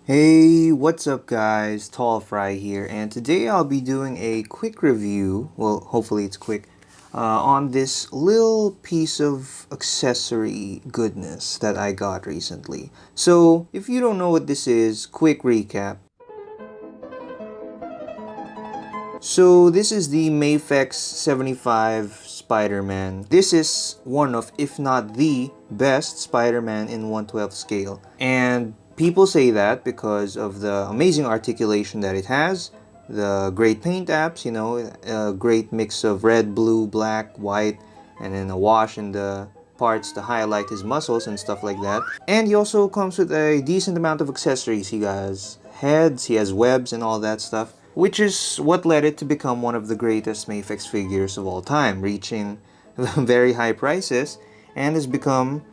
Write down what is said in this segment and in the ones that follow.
Hey, what's up guys? Tall Fry here, and today I'll be doing a quick review, well hopefully it's quick, on this little piece of accessory goodness that I got recently. So, if you don't know what this is, quick recap. So this is the Mafex 75 Spider-Man. This is one of, if not the best Spider-Man in 1/12 scale. And people say that because of the amazing articulation that it has, the great paint apps, a great mix of red, blue, black, white, and then a wash in the parts to highlight his muscles and stuff like that. And he also comes with a decent amount of accessories. He has heads, he has webs and all that stuff, which is what led it to become one of the greatest Mafex figures of all time, reaching very high prices and has become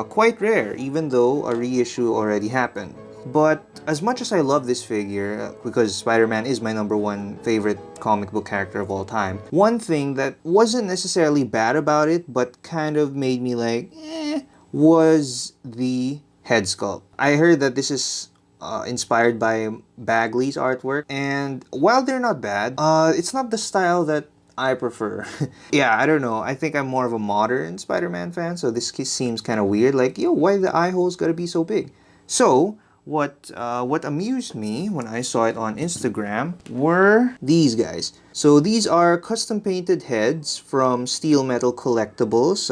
quite rare, even though a reissue already happened. But as much as I love this figure, because Spider-Man is my #1 favorite comic book character of all time, one thing that wasn't necessarily bad about it, but kind of made me like, was the head sculpt. I heard that this is inspired by Bagley's artwork, and while they're not bad, it's not the style that I prefer. Yeah, I don't know. I think I'm more of a modern Spider-Man fan, so this seems kind of weird. Like, yo, why the eye holes gotta be so big? So, what amused me when I saw it on Instagram were these guys. So these are custom painted heads from Steelmetalcollectibles.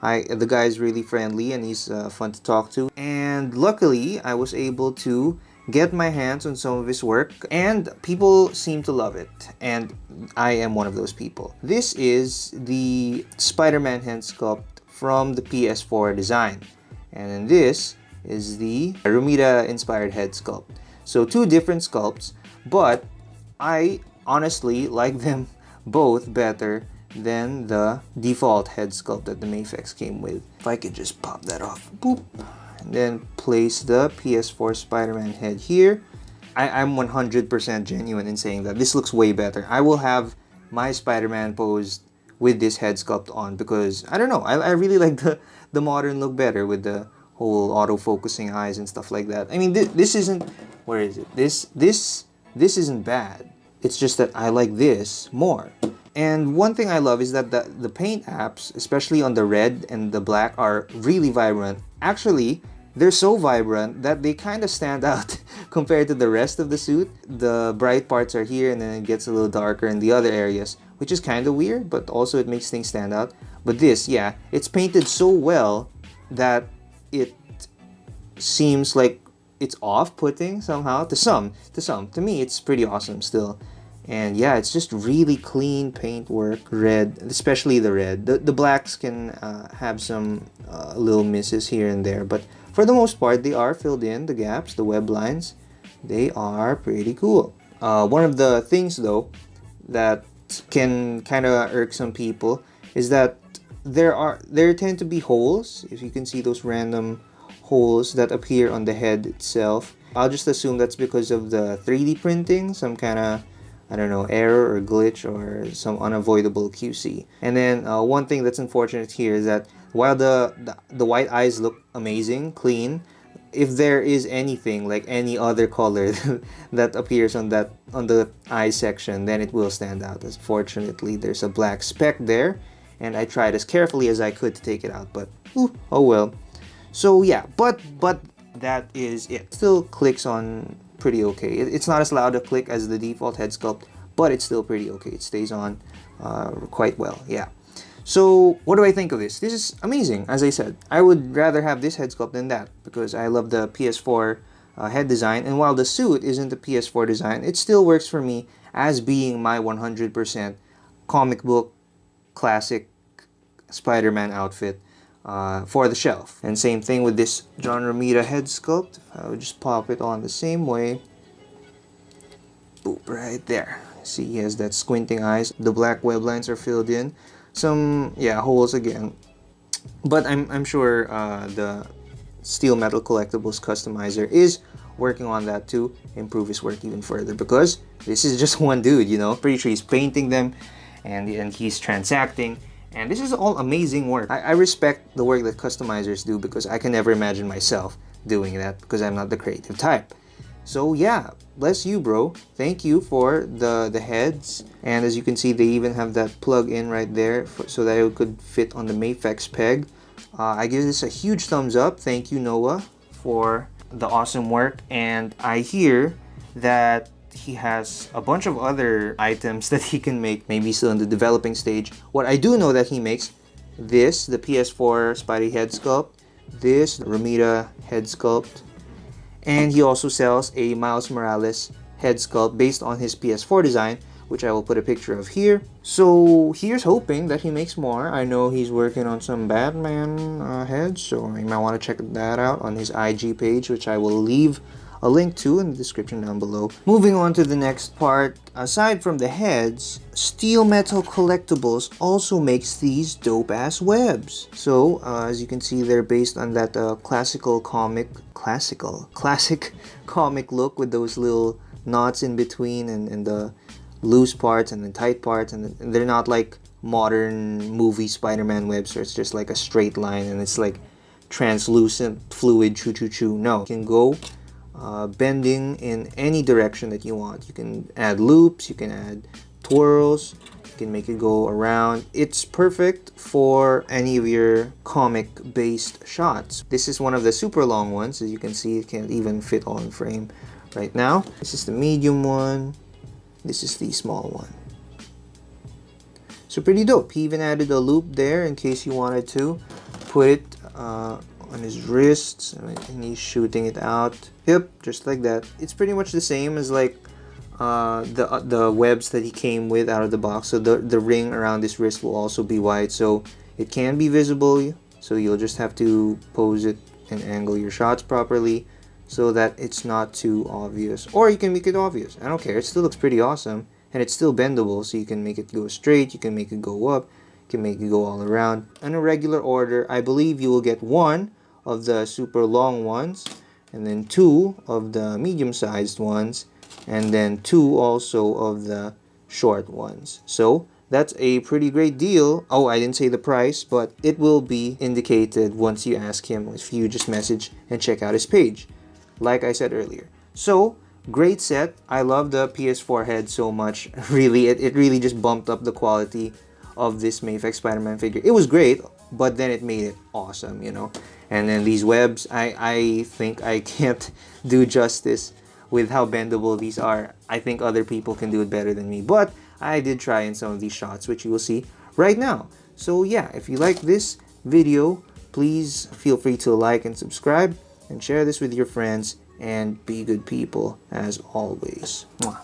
The guy's really friendly and he's fun to talk to. And luckily, I was able to get my hands on some of his work, and people seem to love it, and I am one of those people. This is the Spider-Man hand sculpt from the PS4 design, and then this is the Romita inspired head sculpt. So two different sculpts, but I honestly like them both better than the default head sculpt that the Mafex came with. If I could just pop that off, boop, and then place the PS4 Spider-Man head here. I'm 100% genuine in saying that this looks way better. I will have my Spider-Man posed with this head sculpt on because, I don't know, I really like the modern look better with the whole auto-focusing eyes and stuff like that. I mean, this isn't, where is it? This isn't bad. It's just that I like this more. And one thing I love is that the paint apps, especially on the red and the black, are really vibrant. Actually, they're so vibrant that they kind of stand out compared to the rest of the suit. The bright parts are here and then it gets a little darker in the other areas, which is kind of weird, but also it makes things stand out. But this, yeah, it's painted so well that it seems like it's off-putting somehow to some. To me, it's pretty awesome still. And yeah, it's just really clean paint work. Red, especially the red. The blacks can have some little misses here and there, but for the most part, they are filled in, the gaps, the web lines. They are pretty cool. One of the things though that can kind of irk some people is that there tend to be holes. If you can see those random holes that appear on the head itself, I'll just assume that's because of the 3D printing, some kind of, I don't know, error or glitch or some unavoidable QC. And then one thing that's unfortunate here is that while the white eyes look amazing, clean, if there is anything like any other color that appears on the eye section, then it will stand out. Unfortunately, there's a black speck there, and I tried as carefully as I could to take it out, but oh well. So yeah, but that is it. Still clicks on pretty okay. It's not as loud a click as the default head sculpt, but it's still pretty okay. It stays on quite well, yeah. So what do I think of this? This is amazing. As I said, I would rather have this head sculpt than that because I love the PS4 head design, and while the suit isn't the PS4 design, it still works for me as being my 100% comic book classic Spider-Man outfit for the shelf. And same thing with this John Romita head sculpt. I would just pop it on the same way. Boop, right there. See, he has that squinting eyes. The black web lines are filled in. Some, yeah, holes again. But I'm sure the Steelmetalcollectibles customizer is working on that to improve his work even further, because this is just one dude, you know. Pretty sure he's painting them and he's transacting. And this is all amazing work. I respect the work that customizers do because I can never imagine myself doing that because I'm not the creative type. So yeah, bless you, bro. Thank you for the heads. And as you can see, they even have that plug in right there so that it could fit on the Mafex peg. I give this a huge thumbs up. Thank you, Noah, for the awesome work. And I hear that he has a bunch of other items that he can make, maybe still in the developing stage. What I do know that he makes, this, the PS4 Spidey head sculpt, this Ramita head sculpt, and he also sells a Miles Morales head sculpt based on his PS4 design, which I will put a picture of here. So here's hoping that he makes more. I know he's working on some Batman heads, so you might want to check that out on his IG page, which I will leave a link to in the description down below. Moving on to the next part, aside from the heads, Steelmetalcollectibles also makes these dope-ass webs. So, as you can see, they're based on that classic comic look with those little knots in between and the loose parts and the tight parts, and they're not like modern movie Spider-Man webs, so it's just like a straight line and it's like translucent fluid choo-choo-choo. No, you can go bending in any direction that you want. You can add loops, you can add twirls, you can make it go around. It's perfect for any of your comic based shots. This is one of the super long ones. As you can see, it can't even fit all in frame right now. This is the medium one. This is the small one. So pretty dope. He even added a loop there in case you wanted to put it on his wrists and he's shooting it out. Yep, just like that. It's pretty much the same as like the webs that he came with out of the box. So the ring around his wrist will also be wide, so it can be visible. So you'll just have to pose it and angle your shots properly so that it's not too obvious. Or you can make it obvious. I don't care. It still looks pretty awesome. And it's still bendable, so you can make it go straight, you can make it go up, you can make it go all around. In a regular order, I believe you will get one of the super long ones, and then two of the medium-sized ones, and then two also of the short ones. So that's a pretty great deal. Oh, I didn't say the price, but it will be indicated once you ask him, if you just message and check out his page, like I said earlier. So great set. I love the PS4 head so much. Really, it really just bumped up the quality of this Mafex Spider-Man figure. It was great, but then it made it awesome, you know. And then these webs, I think I can't do justice with how bendable these are. I think other people can do it better than me, but I did try in some of these shots, which you will see right now. So yeah, if you like this video, please feel free to like and subscribe and share this with your friends, and be good people as always. Mwah.